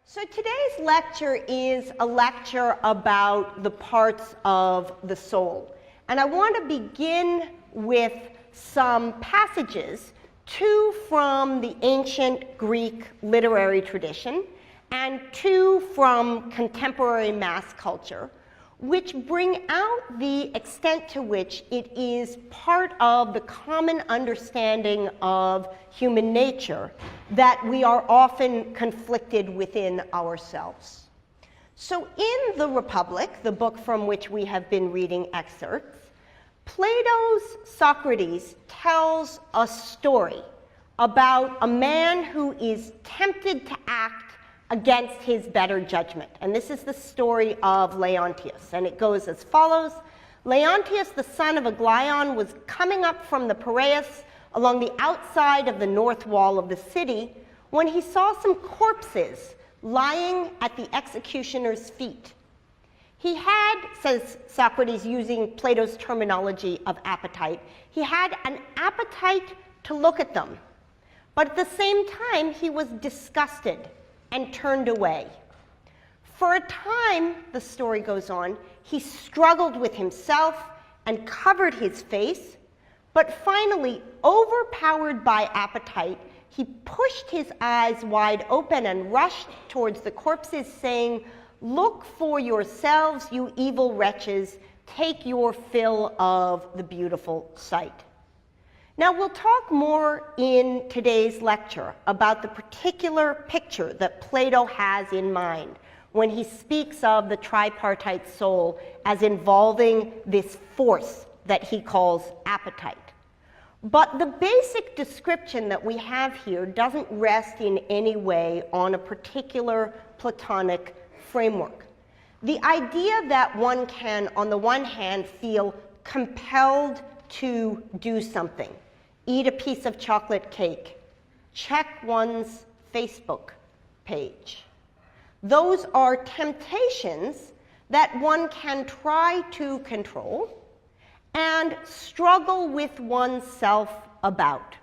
So today's lecture is a lecture about the parts of the soul. And I want to begin with some passages, two from the ancient Greek literary tradition and two from contemporary mass culture, which bring out the extent to which it is part of the common understanding of human nature that we are often conflicted within ourselves. So in The Republic, the book from which we have been reading excerpts, Plato's Socrates tells a story about a man who is tempted to act against his better judgment. And this is the story of Leontius. And it goes as follows. Leontius, the son of Aglaion, was coming up from the Piraeus along the outside of the north wall of the city when he saw some corpses lying at the executioner's feet. He had, says Socrates using Plato's terminology of appetite, he had an appetite to look at them. But at the same time, he was disgusted and turned away. For a time, the story goes on, he struggled with himself and covered his face, but finally, overpowered by appetite, he pushed his eyes wide open and rushed towards the corpses, saying, "Look for yourselves, you evil wretches, take your fill of the beautiful sight." Now, we'll talk more in today's lecture about the particular picture that Plato has in mind when he speaks of the tripartite soul as involving this force that he calls appetite. But the basic description that we have here doesn't rest in any way on a particular Platonic framework. The idea that one can, on the one hand, feel compelled to do something, eat a piece of chocolate cake, check one's Facebook page. Those are temptations that one can try to control and struggle with oneself about.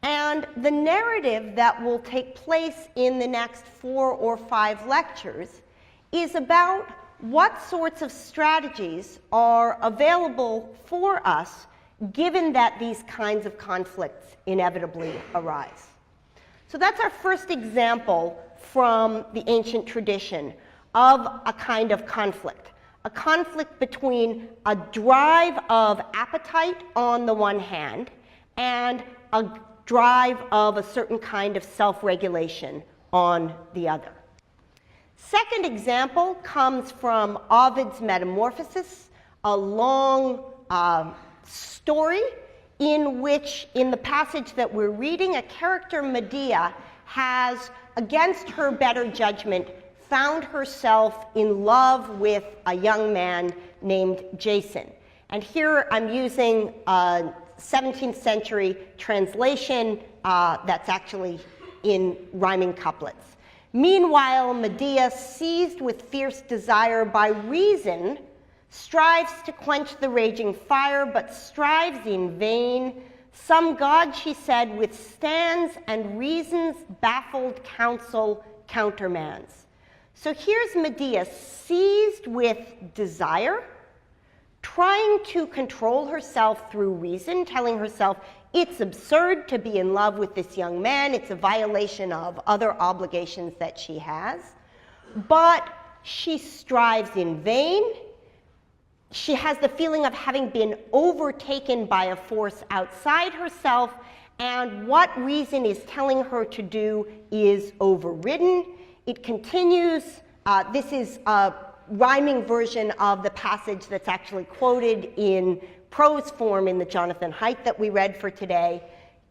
And the narrative that will take place in the next 4 or 5 lectures is about what sorts of strategies are available for us given that these kinds of conflicts inevitably arise. So that's our first example from the ancient tradition of a kind of conflict. A conflict between a drive of appetite on the one hand and a drive of a certain kind of self-regulation on the other. Second example comes from Ovid's Metamorphoses, a long story in which, in the passage that we're reading, a character, Medea, has, against her better judgment, found herself in love with a young man named Jason. And here I'm using a 17th century translation that's actually in rhyming couplets. Meanwhile, Medea, seized with fierce desire by reason, strives to quench the raging fire, but strives in vain. Some god, she said, withstands, and reason's baffled counsel countermands. So here's Medea, seized with desire, trying to control herself through reason, telling herself it's absurd to be in love with this young man, it's a violation of other obligations that she has, but she strives in vain. She has the feeling of having been overtaken by a force outside herself, and what reason is telling her to do is overridden. It continues. This is a rhyming version of the passage that's actually quoted in prose form in the Jonathan Haidt that we read for today.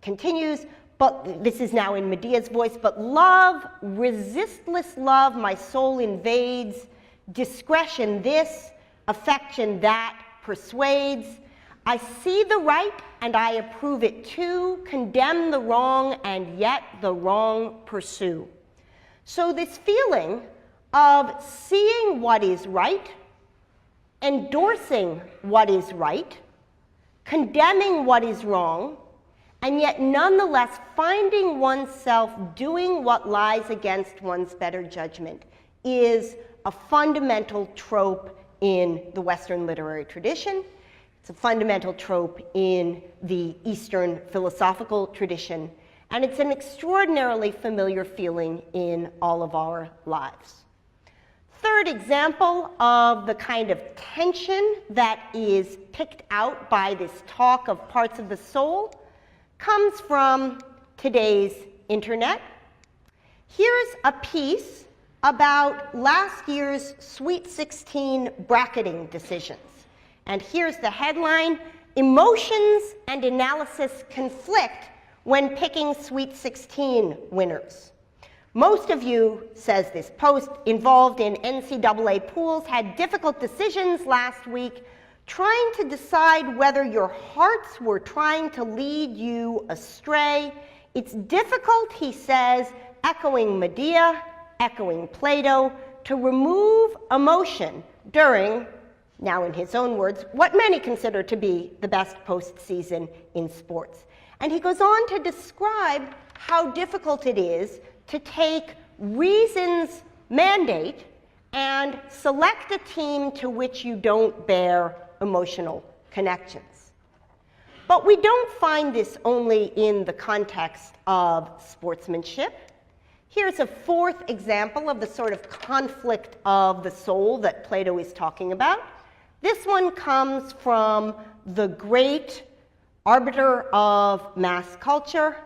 Continues, but this is now in Medea's voice. But love, resistless love, my soul invades. Discretion this, affection that, persuades. I see the right and I approve it too, condemn the wrong and yet the wrong pursue. So this feeling of seeing what is right, endorsing what is right, condemning what is wrong, and yet nonetheless finding oneself doing what lies against one's better judgment is a fundamental trope in the Western literary tradition. It's a fundamental trope in the Eastern philosophical tradition, and it's an extraordinarily familiar feeling in all of our lives. Third example of the kind of tension that is picked out by this talk of parts of the soul comes from today's internet. Here's a piece about last year's Sweet 16 bracketing decisions. And here's the headline: "Emotions and analysis conflict when picking Sweet 16 winners." Most of you, says this post, involved in NCAA pools had difficult decisions last week trying to decide whether your hearts were trying to lead you astray. It's difficult, he says, echoing Medea, echoing Plato, to remove emotion during, now in his own words, what many consider to be the best postseason in sports. And he goes on to describe how difficult it is to take reason's mandate and select a team to which you don't bear emotional connections. But we don't find this only in the context of sportsmanship. Here's a fourth example of the sort of conflict of the soul that Plato is talking about. This one comes from the great arbiter of mass culture,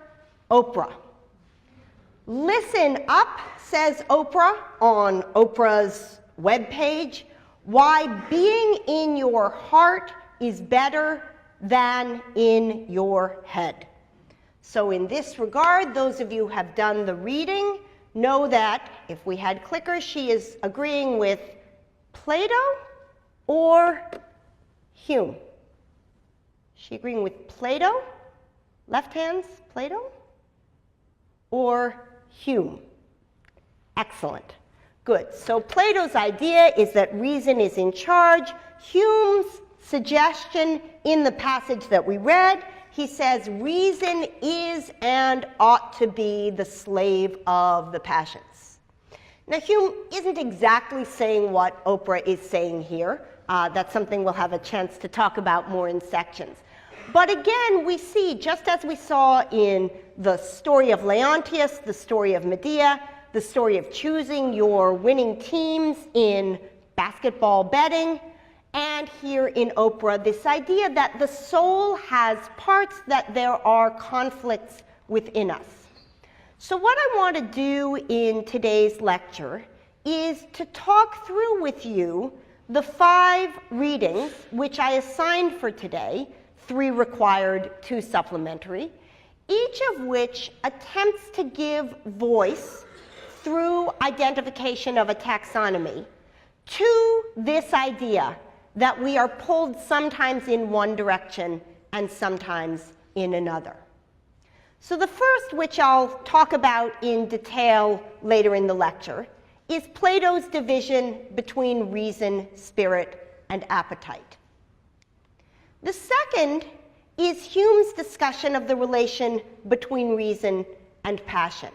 Oprah. "Listen up," says Oprah on Oprah's webpage, "why being in your heart is better than in your head." So in this regard, those of you who have done the reading know that if we had clickers, she is agreeing with Plato or Hume. Is she agreeing with Plato? Left hands, Plato? Or Hume? Excellent. Good. So Plato's idea is that reason is in charge. Hume's suggestion in the passage that we read, he says reason is and ought to be the slave of the passions. Now, Hume isn't exactly saying what Oprah is saying here. That's something we'll have a chance to talk about more in sections. But again, we see, just as we saw in the story of Leontius, the story of Medea, the story of choosing your winning teams in basketball betting, and here in Oprah, this idea that the soul has parts, that there are conflicts within us. So what I want to do in today's lecture is to talk through with you the 5 readings which I assigned for today, 3 required, 2 supplementary, each of which attempts to give voice through identification of a taxonomy to this idea that we are pulled sometimes in one direction and sometimes in another. So the first, which I'll talk about in detail later in the lecture, is Plato's division between reason, spirit, and appetite. The second is Hume's discussion of the relation between reason and passion.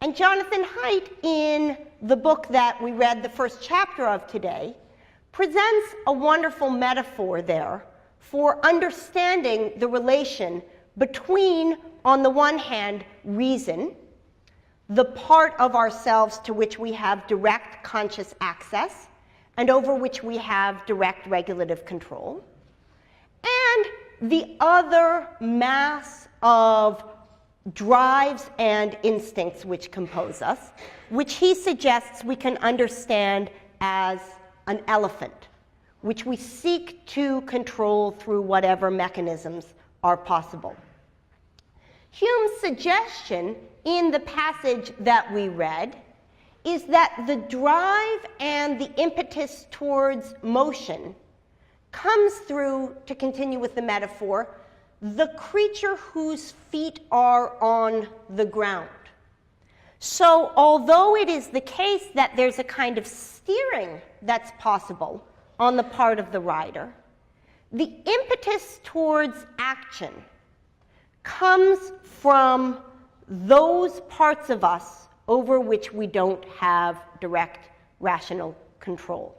And Jonathan Haidt, in the book that we read the first chapter of today, presents a wonderful metaphor there for understanding the relation between, on the one hand, reason, the part of ourselves to which we have direct conscious access and over which we have direct regulative control, and the other mass of drives and instincts which compose us, which he suggests we can understand as an elephant, which we seek to control through whatever mechanisms are possible. Hume's suggestion in the passage that we read is that the drive and the impetus towards motion comes through, to continue with the metaphor, the creature whose feet are on the ground. So although it is the case that there's a kind of steering that's possible on the part of the rider, the impetus towards action, comes from those parts of us over which we don't have direct rational control.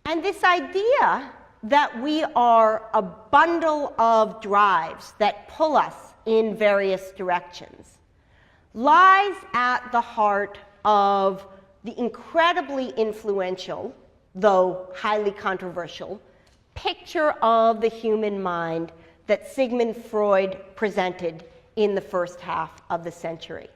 And this idea that we are a bundle of drives that pull us in various directions lies at the heart of the incredibly influential, though highly controversial, picture of the human mind that Sigmund Freud presented in the first half of the century.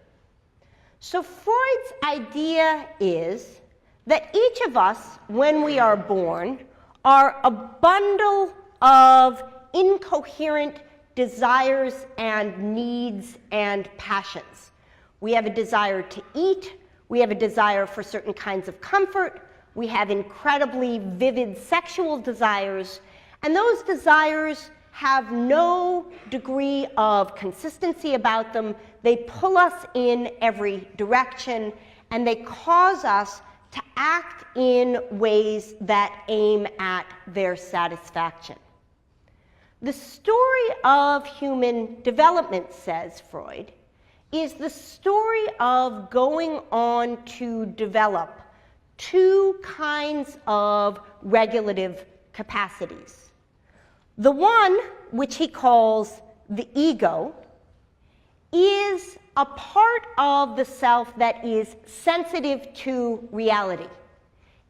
So Freud's idea is that each of us, when we are born, are a bundle of incoherent desires and needs and passions. We have a desire to eat, we have a desire for certain kinds of comfort, we have incredibly vivid sexual desires, and those desires have no degree of consistency about them. They pull us in every direction, and they cause us to act in ways that aim at their satisfaction. The story of human development, says Freud, is the story of going on to develop two kinds of regulative capacities. The one, which he calls the ego, is a part of the self that is sensitive to reality.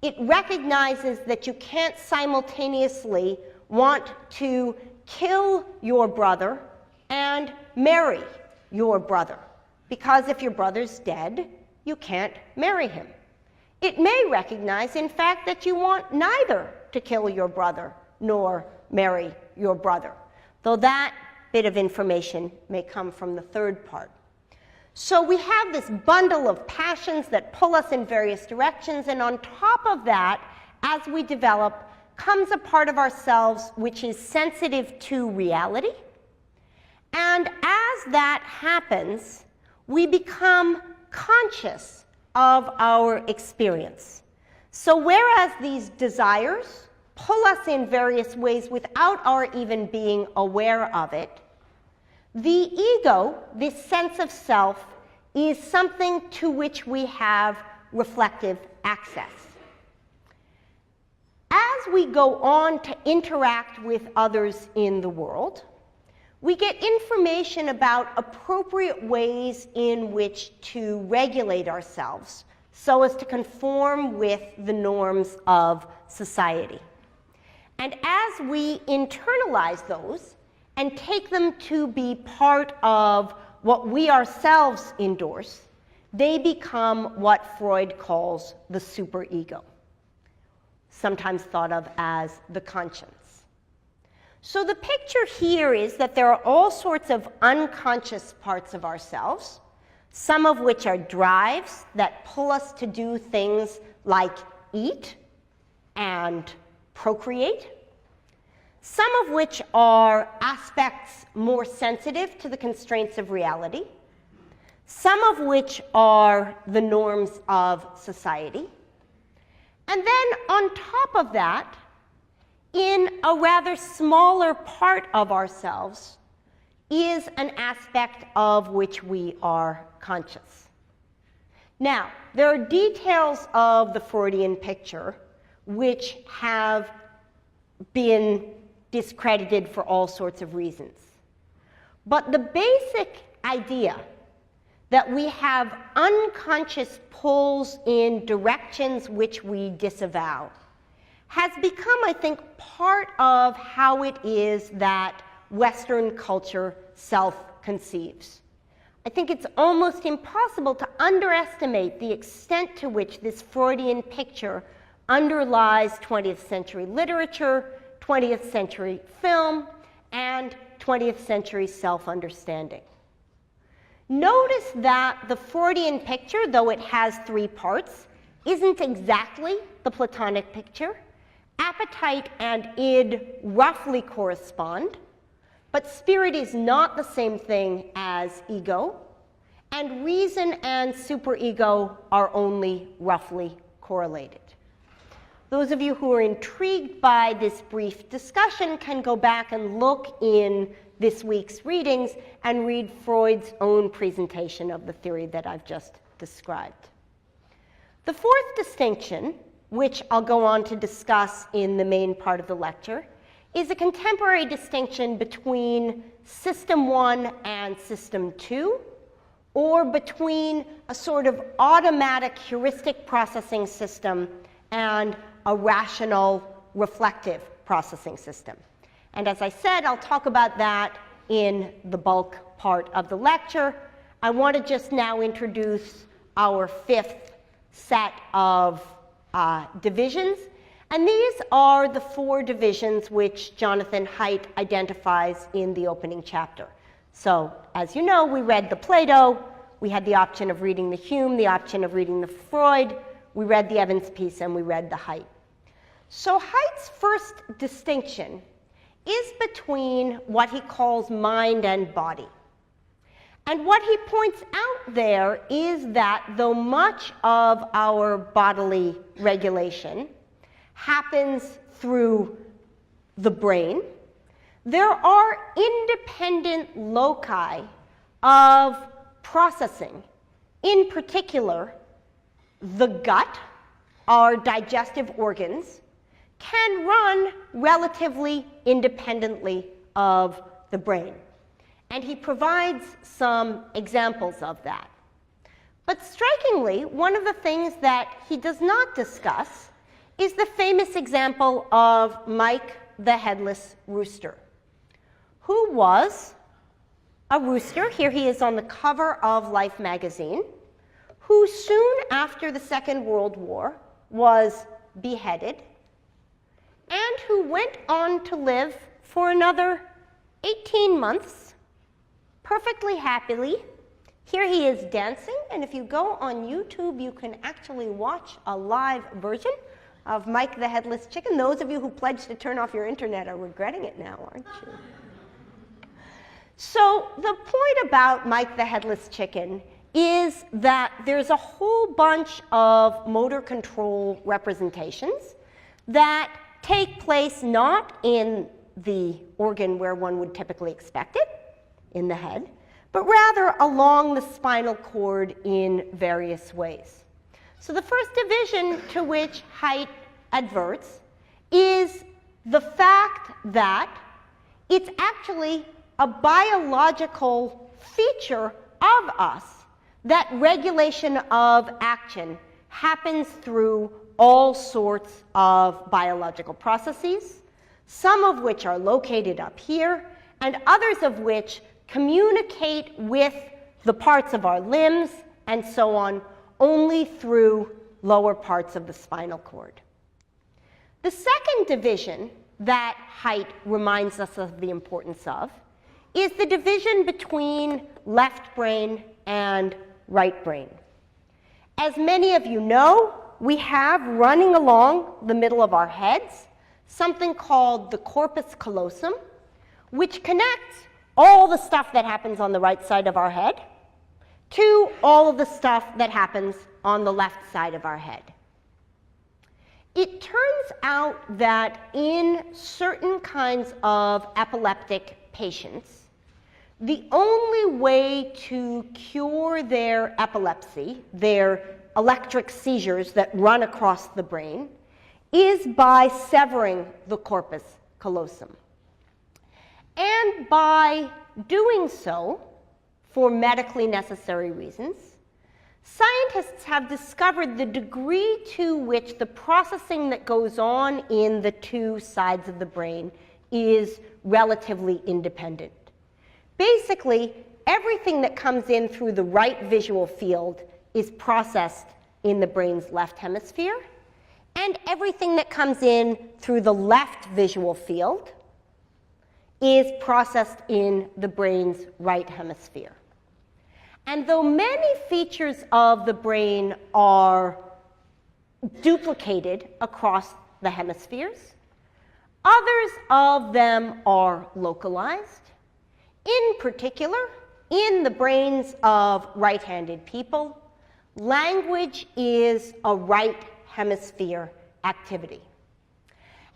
It recognizes that you can't simultaneously want to kill your brother and marry your brother, because if your brother's dead, you can't marry him. It may recognize, in fact, that you want neither to kill your brother nor marry your brother, though that bit of information may come from the third part. So we have this bundle of passions that pull us in various directions, and on top of that, as we develop, comes a part of ourselves which is sensitive to reality. And as that happens, we become conscious of our experience. So whereas these desires pull us in various ways without our even being aware of it, the ego, this sense of self, is something to which we have reflective access. As we go on to interact with others in the world, we get information about appropriate ways in which to regulate ourselves so as to conform with the norms of society. And as we internalize those and take them to be part of what we ourselves endorse, they become what Freud calls the superego, sometimes thought of as the conscience. So the picture here is that there are all sorts of unconscious parts of ourselves, some of which are drives that pull us to do things like eat and procreate, some of which are aspects more sensitive to the constraints of reality, some of which are the norms of society. And then on top of that, in a rather smaller part of ourselves, is an aspect of which we are conscious. Now, there are details of the Freudian picture which have been discredited for all sorts of reasons. But the basic idea that we have unconscious pulls in directions which we disavow has become, I think, part of how it is that Western culture self-conceives. I think it's almost impossible to underestimate the extent to which this Freudian picture underlies 20th century literature, 20th century film, and 20th century self-understanding. Notice that the Freudian picture, though it has three parts, isn't exactly the Platonic picture. Appetite and id roughly correspond, but spirit is not the same thing as ego, and reason and superego are only roughly correlated. Those of you who are intrigued by this brief discussion can go back and look in this week's readings and read Freud's own presentation of the theory that I've just described. The fourth distinction, which I'll go on to discuss in the main part of the lecture, is a contemporary distinction between System 1 and System 2, or between a sort of automatic heuristic processing system and a rational reflective processing system. And as I said, I'll talk about that in the bulk part of the lecture. I want to just now introduce our fifth set of divisions. And these are the four divisions which Jonathan Haidt identifies in the opening chapter. So, as you know, we read the Plato, we had the option of reading the Hume, the option of reading the Freud, we read the Evans piece, and we read the Haidt. So Haidt's first distinction is between what he calls mind and body. And what he points out there is that though much of our bodily regulation happens through the brain, there are independent loci of processing. In particular, the gut, our digestive organs, can run relatively independently of the brain. And he provides some examples of that. But strikingly, one of the things that he does not discuss is the famous example of Mike the Headless Rooster, who was a rooster, here he is on the cover of Life magazine, who soon after the Second World War was beheaded, and who went on to live for another 18 months, perfectly happily. Here he is dancing, and if you go on YouTube, you can actually watch a live version of Mike the Headless Chicken. Those of you who pledged to turn off your internet are regretting it now, aren't you? So the point about Mike the Headless Chicken is that there's a whole bunch of motor control representations that take place not in the organ where one would typically expect it, in the head, but rather along the spinal cord in various ways. So the first division to which Haidt adverts is the fact that it's actually a biological feature of us that regulation of action happens through all sorts of biological processes, some of which are located up here, and others of which communicate with the parts of our limbs and so on only through lower parts of the spinal cord. The second division that Haidt reminds us of the importance of is the division between left brain and right brain. As many of you know, we have running along the middle of our heads something called the corpus callosum, which connects all the stuff that happens on the right side of our head to all of the stuff that happens on the left side of our head. It turns out that in certain kinds of epileptic patients, the only way to cure their epilepsy, their electric seizures that run across the brain, is by severing the corpus callosum. And by doing so, for medically necessary reasons, scientists have discovered the degree to which the processing that goes on in the two sides of the brain is relatively independent. Basically, everything that comes in through the right visual field is processed in the brain's left hemisphere, and everything that comes in through the left visual field is processed in the brain's right hemisphere. And though many features of the brain are duplicated across the hemispheres, others of them are localized. In particular, in the brains of right-handed people, language is a right hemisphere activity.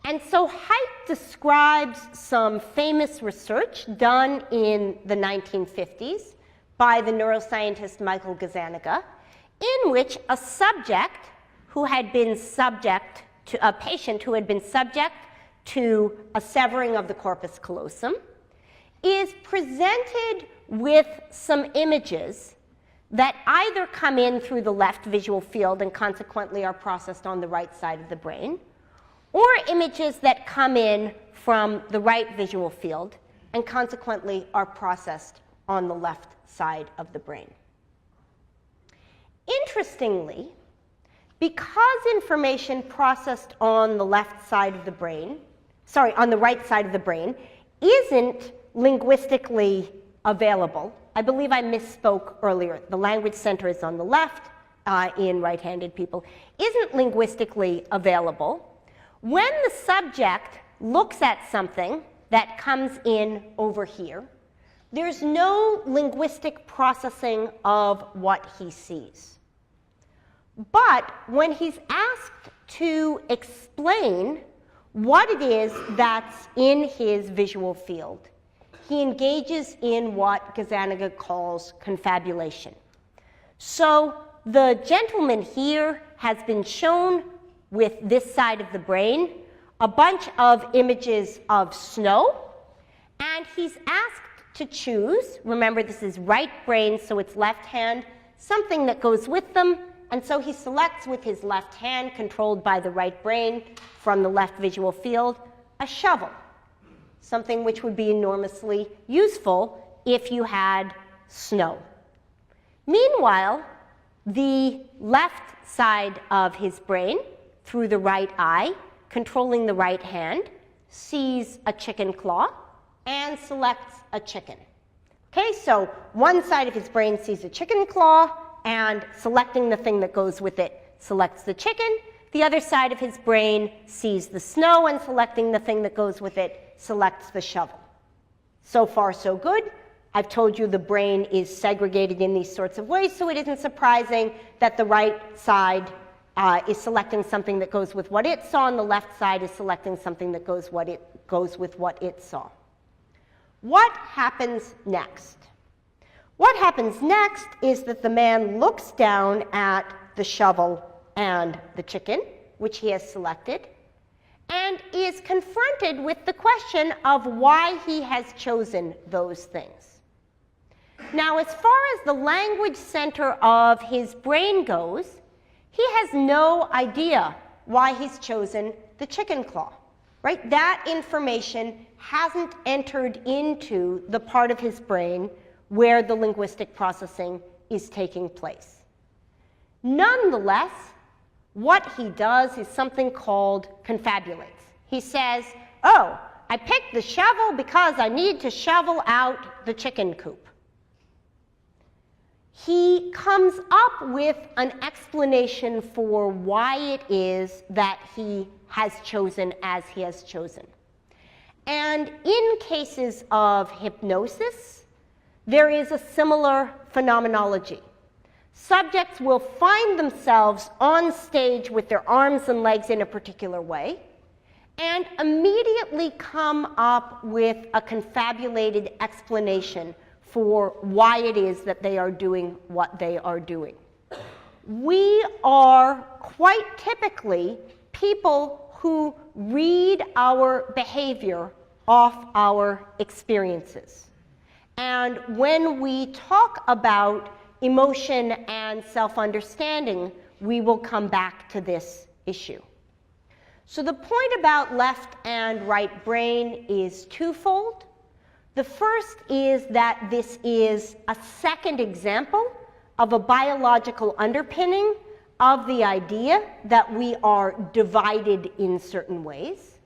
And so height describes some famous research done in the 1950s by the neuroscientist Michael Gazzaniga, in which a patient who had been subject to a severing of the corpus callosum is presented with some images that either come in through the left visual field and consequently are processed on the right side of the brain, or images that come in from the right visual field and consequently are processed on the left side of the brain. Interestingly, because information processed on the left side of the brain, on the right side of the brain, isn't linguistically available. I believe I misspoke earlier. The language center is on the left in right-handed people. Isn't linguistically available. When the subject looks at something that comes in over here, there's no linguistic processing of what he sees. But when he's asked to explain what it is that's in his visual field, he engages in what Gazzaniga calls confabulation. So the gentleman here has been shown with this side of the brain a bunch of images of snow, and he's asked to choose, remember this is right brain, so it's left hand, something that goes with them, and so he selects with his left hand, controlled by the right brain from the left visual field, a shovel, something which would be enormously useful if you had snow. Meanwhile, the left side of his brain, through the right eye, controlling the right hand, sees a chicken claw and selects a chicken. Okay, so one side of his brain sees a chicken claw and selecting the thing that goes with it selects the chicken. The other side of his brain sees the snow and selecting the thing that goes with it selects the shovel. So far, so good. I've told you the brain is segregated in these sorts of ways, so it isn't surprising that the right side is selecting something that goes with what it saw, and the left side is selecting something that goes with what it saw. What happens next? What happens next is that the man looks down at the shovel and the chicken, which he has selected, and is confronted with the question of why he has chosen those things. Now, as far as the language center of his brain goes, he has no idea why he's chosen the chicken claw, right? That information hasn't entered into the part of his brain where the linguistic processing is taking place. Nonetheless, what he does is something called confabulates. He says, oh, I picked the shovel because I need to shovel out the chicken coop. He comes up with an explanation for why it is that he has chosen as he has chosen. And in cases of hypnosis, there is a similar phenomenology. Subjects will find themselves on stage with their arms and legs in a particular way and immediately come up with a confabulated explanation for why it is that they are doing what they are doing. We are quite typically people who read our behavior off our experiences. And when we talk about emotion and self-understanding, we will come back to this issue. So the point about left and right brain is twofold. The first is that this is a second example of a biological underpinning of the idea that we are divided in certain ways.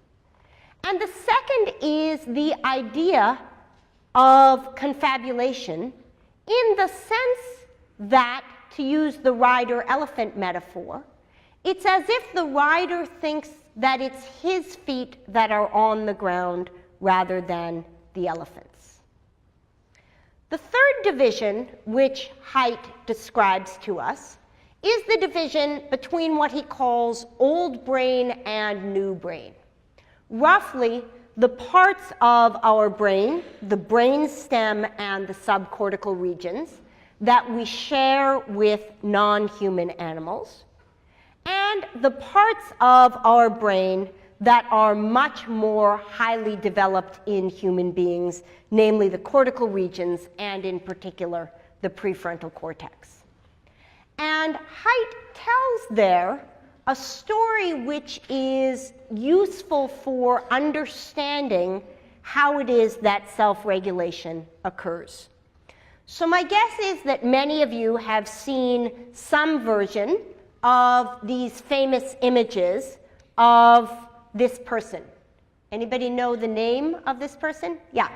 And the second is the idea of confabulation in the sense that, to use the rider-elephant metaphor, it's as if the rider thinks that it's his feet that are on the ground rather than the elephant's. The third division, which Haidt describes to us, is the division between what he calls old brain and new brain. roughly the parts of our brain, the brain stem and the subcortical regions, that we share with non-human animals, and the parts of our brain that are much more highly developed in human beings, namely the cortical regions and in particular the prefrontal cortex. And Haidt tells there a story which is useful for understanding how it is that self-regulation occurs. So my guess is that many of you have seen some version of these famous images of this person. Anybody know the name of this person? Yeah.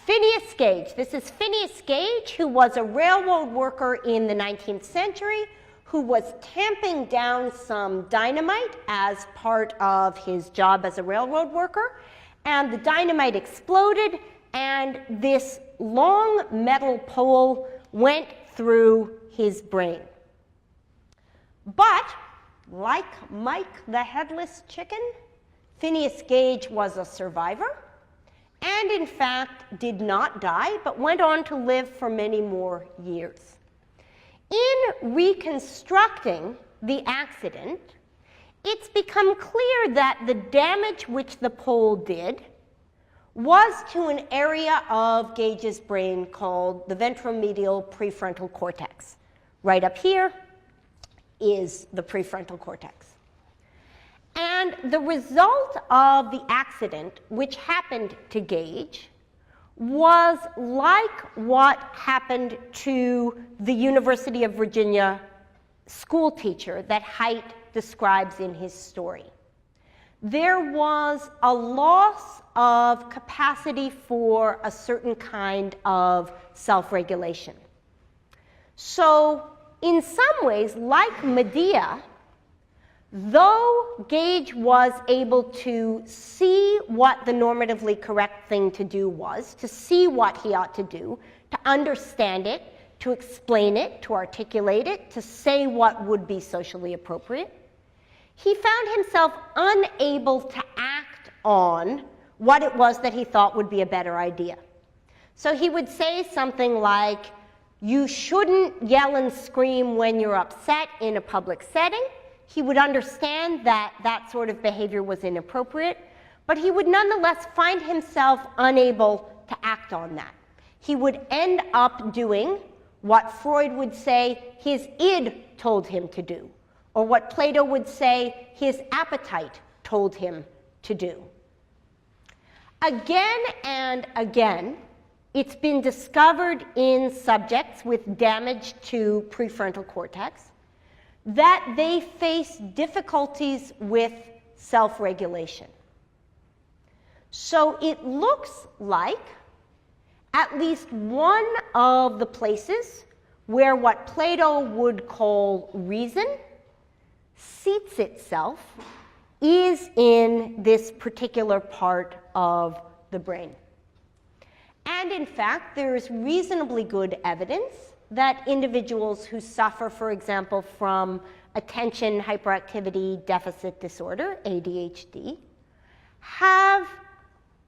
Phineas Gage. This is Phineas Gage, who was a railroad worker in the 19th century, who was tamping down some dynamite as part of his job as a railroad worker. And the dynamite exploded, and this long metal pole went through his brain. But, like Mike the Headless Chicken, Phineas Gage was a survivor, and in fact did not die, but went on to live for many more years. In reconstructing the accident, it's become clear that the damage which the pole did was to an area of Gage's brain called the ventromedial prefrontal cortex. Right up here is the prefrontal cortex. And the result of the accident, which happened to Gage, was like what happened to the University of Virginia school teacher that Haidt describes in his story. There was a loss of capacity for a certain kind of self-regulation. So, in some ways, like Medea, though Gage was able to see what the normatively correct thing to do was, to see what he ought to do, to understand it, to explain it, to articulate it, to say what would be socially appropriate, he found himself unable to act on what it was that he thought would be a better idea. So he would say something like, you shouldn't yell and scream when you're upset in a public setting. He would understand that that sort of behavior was inappropriate, but he would nonetheless find himself unable to act on that. He would end up doing what Freud would say his id told him to do, or what Plato would say his appetite told him to do. Again and again, it's been discovered in subjects with damage to prefrontal cortex that they face difficulties with self-regulation. So it looks like at least one of the places where what Plato would call reason seats itself is in this particular part of the brain. And in fact, there is reasonably good evidence that individuals who suffer, for example, from attention hyperactivity deficit disorder, ADHD, have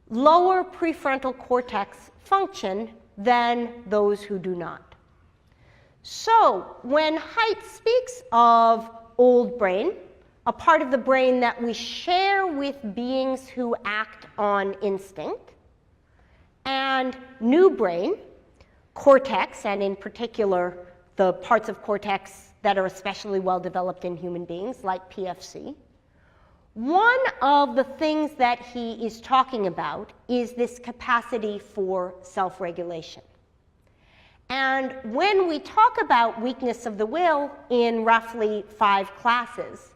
lower prefrontal cortex function than those who do not. So when Haidt speaks of old brain, a part of the brain that we share with beings who act on instinct, and new brain, cortex, and in particular the parts of cortex that are especially well developed in human beings, like PFC, one of the things that he is talking about is this capacity for self-regulation. And when we talk about weakness of the will in roughly 5 classes,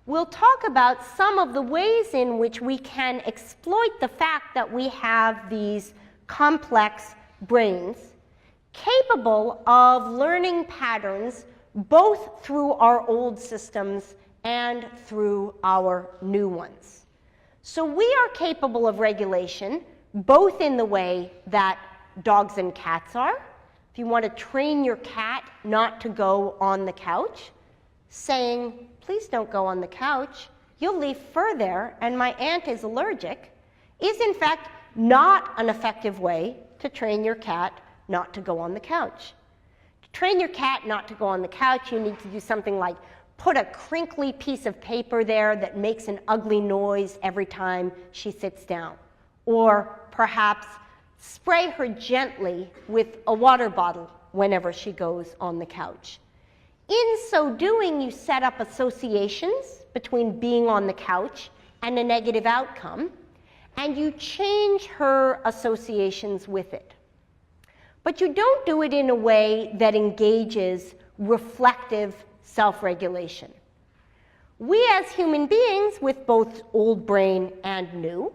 we'll talk about some of the ways in which we can exploit the fact that we have these complex brains capable of learning patterns both through our old systems and through our new ones. So we are capable of regulation both in the way that dogs and cats are. If you want to train your cat not to go on the couch, saying, please don't go on the couch, you'll leave fur there and my aunt is allergic, is in fact not an effective way to train your cat not to go on the couch. To train your cat not to go on the couch, you need to do something like put a crinkly piece of paper there that makes an ugly noise every time she sits down. Or perhaps spray her gently with a water bottle whenever she goes on the couch. In so doing, you set up associations between being on the couch and a negative outcome, and you change her associations with it. But you don't do it in a way that engages reflective self-regulation. We as human beings, with both old brain and new,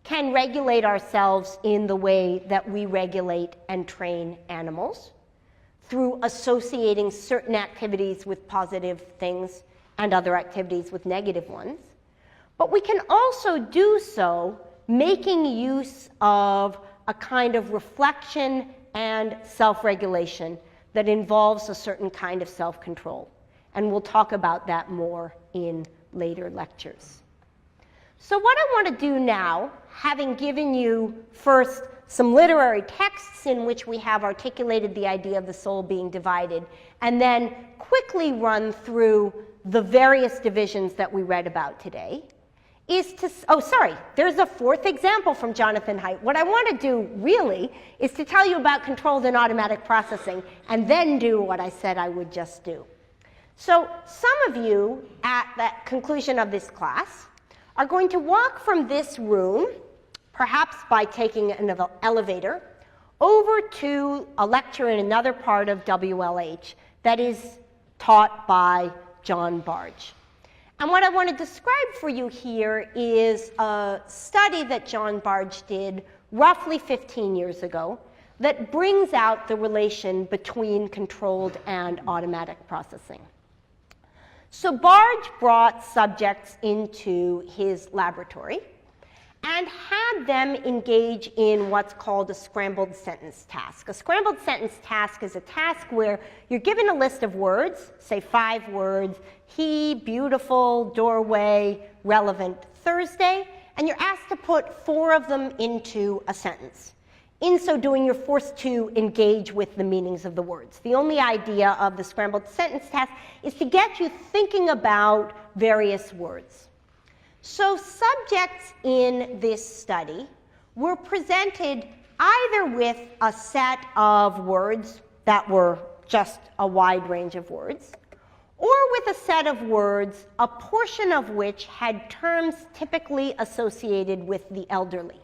can regulate ourselves in the way that we regulate and train animals, through associating certain activities with positive things and other activities with negative ones. But we can also do so making use of a kind of reflection and self-regulation that involves a certain kind of self-control. And we'll talk about that more in later lectures. So what I want to do now, having given you first some literary texts in which we have articulated the idea of the soul being divided, and then quickly run through the various divisions that we read about today, is to, there's a fourth example from Jonathan Haidt. What I want to do really is to tell you about controlled and automatic processing, and then do what I said I would just do. So some of you at the conclusion of this class are going to walk from this room, perhaps by taking an elevator, over to a lecture in another part of WLH that is taught by John Barge. And what I want to describe for you here is a study that John Barge did roughly 15 years ago that brings out the relation between controlled and automatic processing. So Barge brought subjects into his laboratory and had them engage in what's called a scrambled sentence task. A scrambled sentence task is a task where you're given a list of words, say 5 words, he, beautiful, doorway, relevant, Thursday, and you're asked to put 4 of them into a sentence. In so doing, you're forced to engage with the meanings of the words. The only idea of the scrambled sentence task is to get you thinking about various words. So subjects in this study were presented either with a set of words that were just a wide range of words, or with a set of words, a portion of which had terms typically associated with the elderly.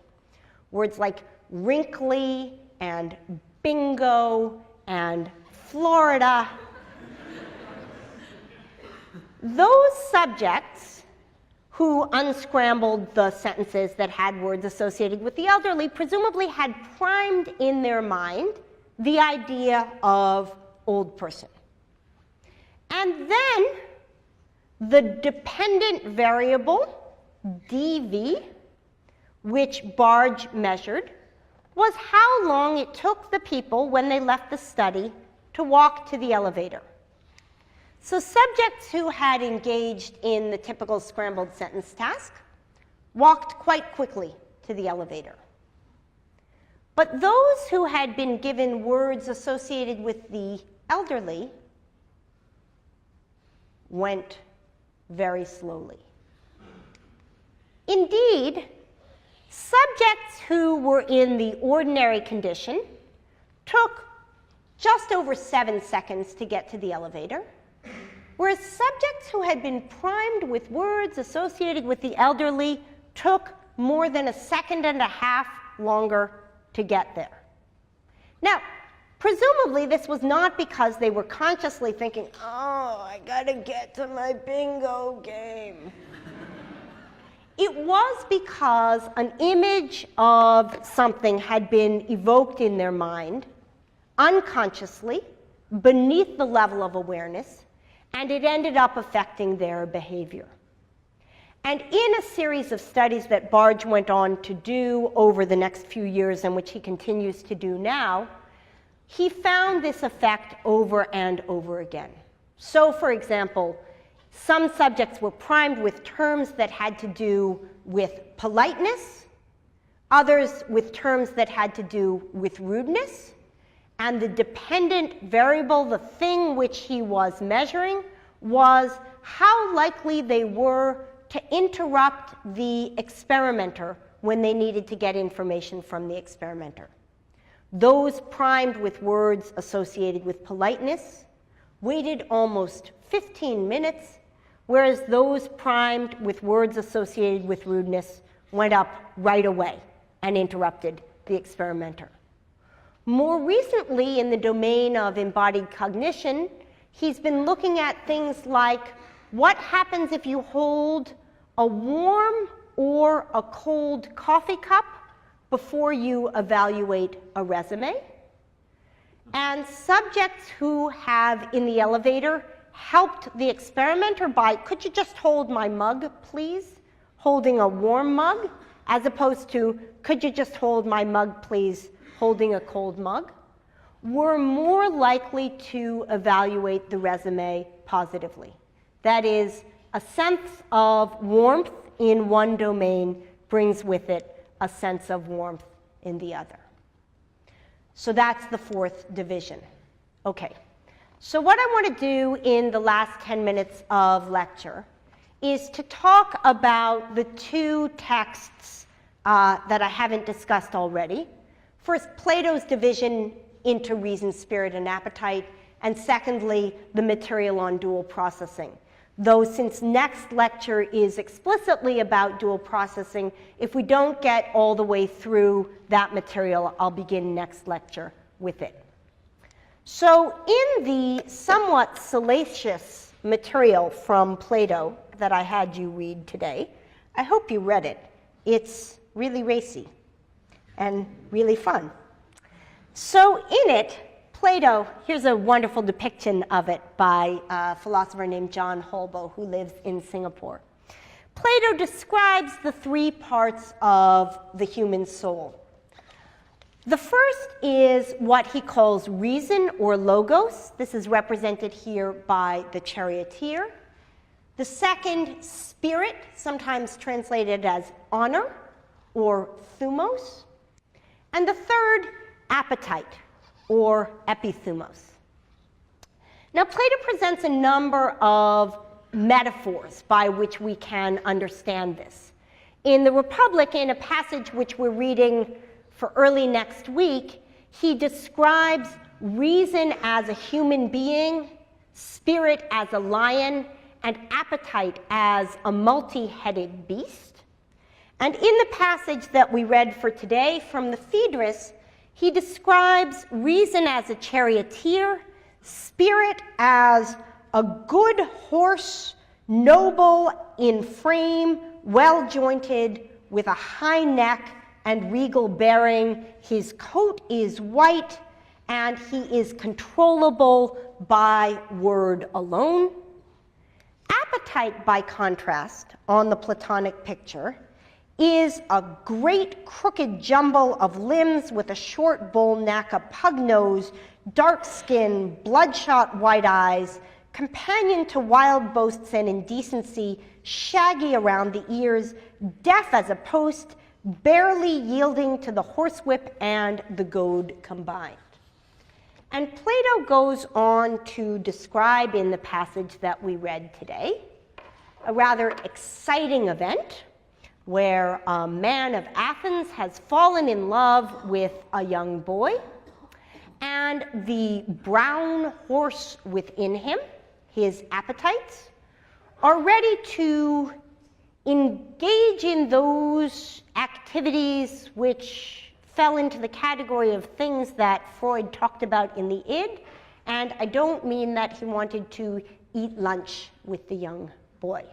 Words like wrinkly and bingo and Florida. Those subjects who unscrambled the sentences that had words associated with the elderly presumably had primed in their mind the idea of old person. And then the dependent variable, dv, which Barge measured, was how long it took the people when they left the study to walk to the elevator. So subjects who had engaged in the typical scrambled sentence task walked quite quickly to the elevator. But those who had been given words associated with the elderly went very slowly. Indeed, subjects who were in the ordinary condition took just over 7 seconds to get to the elevator, whereas subjects who had been primed with words associated with the elderly took more than 1.5 seconds longer to get there. Now, presumably this was not because they were consciously thinking, oh, I gotta get to my bingo game. It was because an image of something had been evoked in their mind unconsciously, beneath the level of awareness, and it ended up affecting their behavior. And in a series of studies that Barge went on to do over the next few years, and which he continues to do now, he found this effect over and over again. So, for example, Some subjects were primed with terms that had to do with politeness, others with terms that had to do with rudeness, and the dependent variable, the thing which he was measuring, was how likely they were to interrupt the experimenter when they needed to get information from the experimenter. Those primed with words associated with politeness waited almost 15 minutes, whereas those primed with words associated with rudeness went up right away and interrupted the experimenter. More recently, in the domain of embodied cognition, he's been looking at things like what happens if you hold a warm or a cold coffee cup before you evaluate a resume. And subjects who have, in the elevator, helped the experimenter by, could you just hold my mug, please? Holding a warm mug, as opposed to, could you just hold my mug, please? Holding a cold mug, were more likely to evaluate the resume positively. That is, a sense of warmth in one domain brings with it a sense of warmth in the other. So that's the fourth division. Okay, so what I want to do in the last 10 minutes of lecture is to talk about the two texts that I haven't discussed already. First, Plato's division into reason, spirit, and appetite, and secondly, the material on dual processing. Though since next lecture is explicitly about dual processing, if we don't get all the way through that material, I'll begin next lecture with it. So in the somewhat salacious material from Plato that I had you read today, I hope you read it. It's really racy and really fun. So in it, Plato, here's a wonderful depiction of it by a philosopher named John Holbo, who lives in Singapore. Plato describes the three parts of the human soul. The first is what he calls reason or logos. This is represented here by the charioteer. The second, spirit, sometimes translated as honor or thumos. And the third, appetite, or epithumos. Now, Plato presents a number of metaphors by which we can understand this. In the Republic, in a passage which we're reading for early next week, he describes reason as a human being, spirit as a lion, and appetite as a multi-headed beast. And in the passage that we read for today from the Phaedrus, he describes reason as a charioteer, spirit as a good horse, noble in frame, well-jointed, with a high neck and regal bearing. His coat is white, and he is controllable by word alone. Appetite, by contrast, on the Platonic picture, is a great crooked jumble of limbs with a short bull neck, a pug nose, dark skin, bloodshot white eyes, companion to wild boasts and indecency, shaggy around the ears, deaf as a post, barely yielding to the horsewhip and the goad combined. And Plato goes on to describe in the passage that we read today a rather exciting event where a man of Athens has fallen in love with a young boy, and the brown horse within him, his appetites, are ready to engage in those activities which fell into the category of things that Freud talked about in the id, and I don't mean that he wanted to eat lunch with the young boy.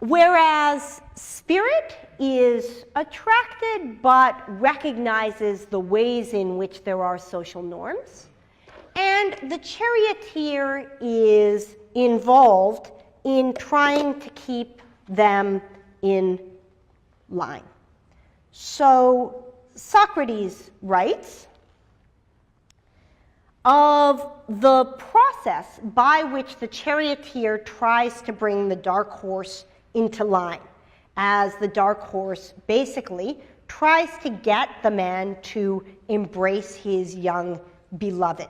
Whereas spirit is attracted but recognizes the ways in which there are social norms, and the charioteer is involved in trying to keep them in line. So Socrates writes, of the process by which the charioteer tries to bring the dark horse into line, as the dark horse basically tries to get the man to embrace his young beloved.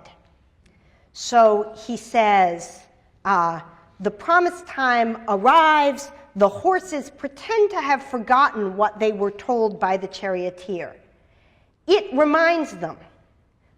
So he says, the promised time arrives, the horses pretend to have forgotten what they were told by the charioteer. It reminds them.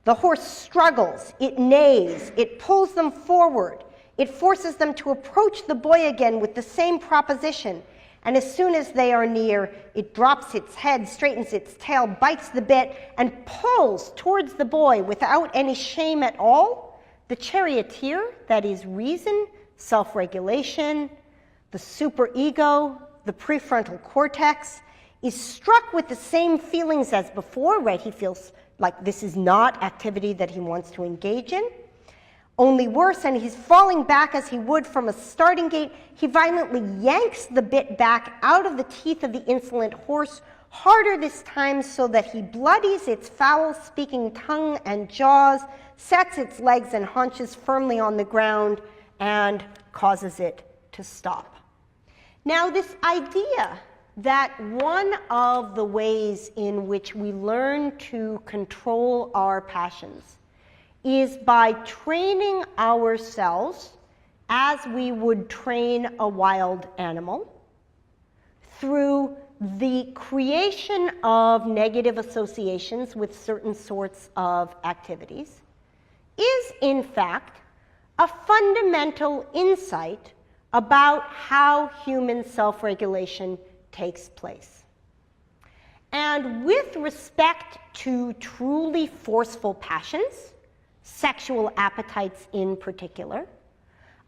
The horse struggles, it neighs, it pulls them forward, it forces them to approach the boy again with the same proposition, and as soon as they are near, it drops its head, straightens its tail, bites the bit, and pulls towards the boy without any shame at all. The charioteer, that is reason, self-regulation, the superego, the prefrontal cortex, is struck with the same feelings as before, right? He feels like this is not activity that he wants to engage in. Only worse, and he's falling back as he would from a starting gate. He violently yanks the bit back out of the teeth of the insolent horse, harder this time so that he bloodies its foul-speaking tongue and jaws, sets its legs and haunches firmly on the ground, and causes it to stop. Now, this idea that one of the ways in which we learn to control our passions is by training ourselves as we would train a wild animal through the creation of negative associations with certain sorts of activities is, in fact, a fundamental insight about how human self-regulation takes place. And with respect to truly forceful passions, sexual appetites in particular,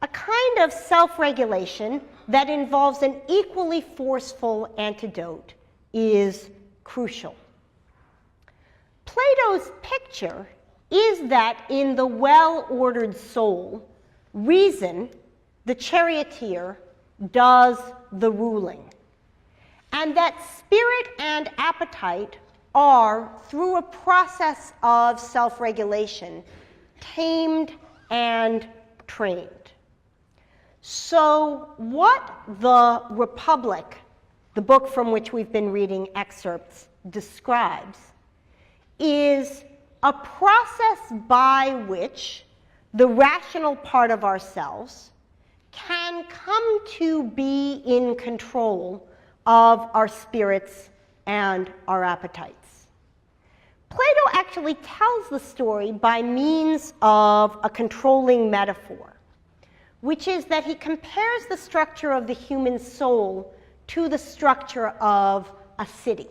a kind of self-regulation that involves an equally forceful antidote is crucial. Plato's picture is that in the well-ordered soul, reason, the charioteer, does the ruling. And that spirit and appetite are, through a process of self-regulation, tamed and trained. So what the Republic, the book from which we've been reading excerpts, describes is a process by which the rational part of ourselves can come to be in control of our spirits and our appetites. Plato actually tells the story by means of a controlling metaphor, which is that he compares the structure of the human soul to the structure of a city.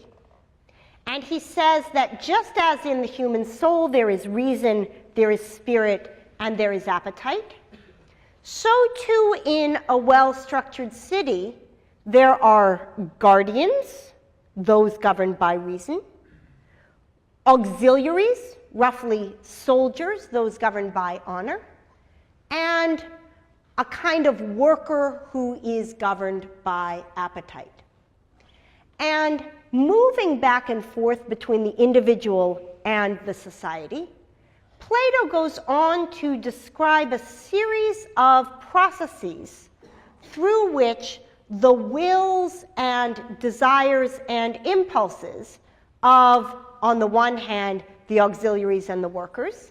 And he says that just as in the human soul there is reason, there is spirit, and there is appetite, so too in a well-structured city, there are guardians, those governed by reason, auxiliaries, roughly soldiers, those governed by honor, and a kind of worker who is governed by appetite. And moving back and forth between the individual and the society, Plato goes on to describe a series of processes through which the wills and desires and impulses of, on the one hand, the auxiliaries and the workers,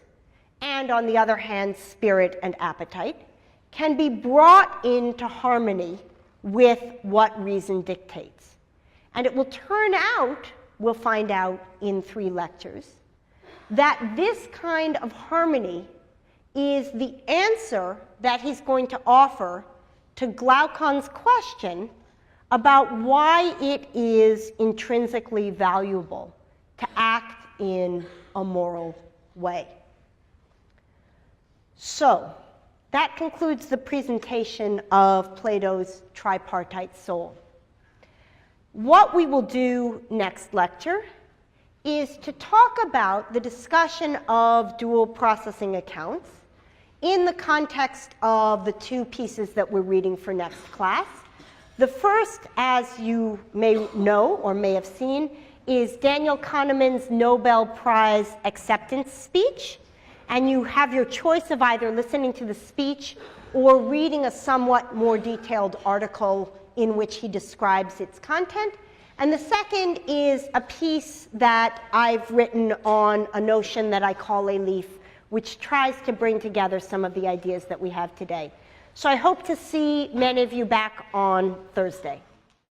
and on the other hand, spirit and appetite, can be brought into harmony with what reason dictates. And it will turn out, we'll find out in 3 lectures, that this kind of harmony is the answer that he's going to offer to Glaucon's question about why it is intrinsically valuable to act in a moral way. So, that concludes the presentation of Plato's tripartite soul. What we will do next lecture is to talk about the discussion of dual processing accounts in the context of the 2 pieces that we're reading for next class. The first, as you may know or may have seen, is Daniel Kahneman's Nobel Prize acceptance speech. and you have your choice of either listening to the speech or reading a somewhat more detailed article in which he describes its content. And the second is a piece that I've written on a notion that I call a leaf, which tries to bring together some of the ideas that we have today. So I hope to see many of you back on Thursday.